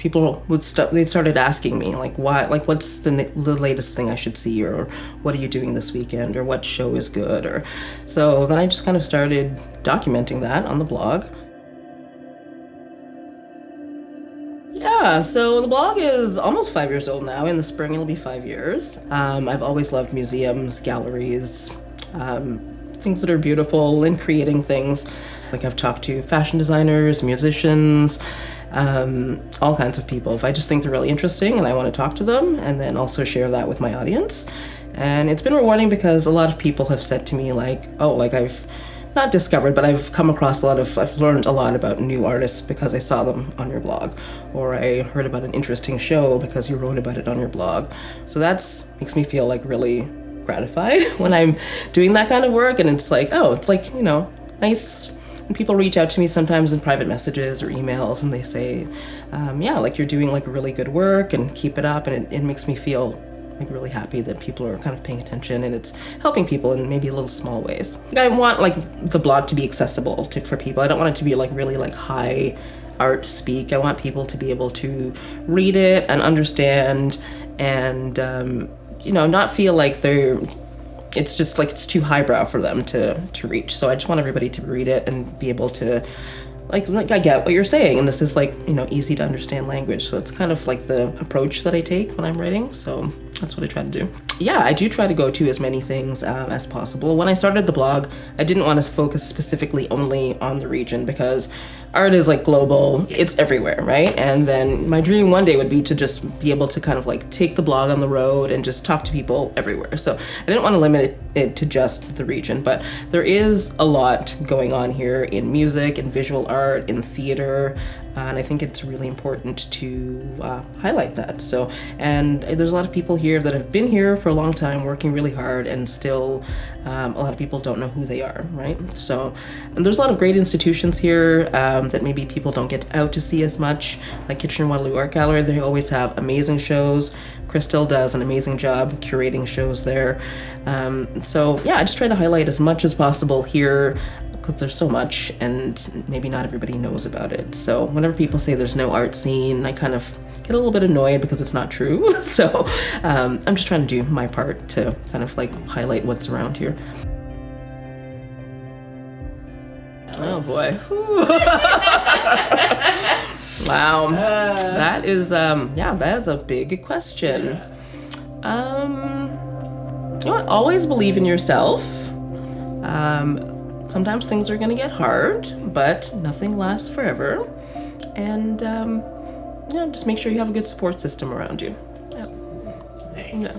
people they started asking me like, why, like, what's the latest thing I should see, or what are you doing this weekend, or what show is good, or so then I just kind of started documenting that on the blog. Yeah, so the blog is almost 5 years old now. In the spring, it'll be 5 years. I've always loved museums, galleries, things that are beautiful, and creating things. Like, I've talked to fashion designers, musicians, all kinds of people. If I just think they're really interesting and I want to talk to them, and then also share that with my audience. And it's been rewarding because a lot of people have said to me like, oh, like, I've not discovered, but I've come across I've learned a lot about new artists because I saw them on your blog, or I heard about an interesting show because you wrote about it on your blog. So that's makes me feel like really gratified when I'm doing that kind of work. And it's like, oh, it's like, you know, nice when people reach out to me sometimes in private messages or emails and they say, yeah, like, you're doing like really good work and keep it up. And it makes me feel like really happy that people are kind of paying attention and it's helping people in maybe little small ways. Like, I want like the blog to be accessible for people. I don't want it to be like really like high art speak. I want people to be able to read it and understand and you know, not feel like it's just like it's too highbrow for them to reach. So I just want everybody to read it and be able to like I get what you're saying, and this is like, you know, easy to understand language. So it's kind of like the approach that I take when I'm writing. So that's what I try to do. Yeah, I do try to go to as many things as possible. When I started the blog, I didn't want to focus specifically only on the region because art is like global, it's everywhere, right? And then my dream one day would be to just be able to kind of like take the blog on the road and just talk to people everywhere. So I didn't want to limit it to just the region, but there is a lot going on here in music, in visual art, in theater, and I think it's really important to highlight that. So, and there's a lot of people here that have been here for a long time, working really hard, and still a lot of people don't know who they are, right? So, and there's a lot of great institutions here that maybe people don't get out to see as much, like Kitchener-Waterloo Art Gallery. They always have amazing shows. Crystal does an amazing job curating shows there. So yeah, I just try to highlight as much as possible here because there's so much and maybe not everybody knows about it. So whenever people say there's no art scene, I kind of get a little bit annoyed because it's not true. So I'm just trying to do my part to kind of like highlight what's around here. Oh boy. Wow. That is yeah, that is a big question. You know what? Always believe in yourself. Sometimes things are gonna get hard, but nothing lasts forever. And yeah, just make sure you have a good support system around you. Yeah. Nice. Yeah.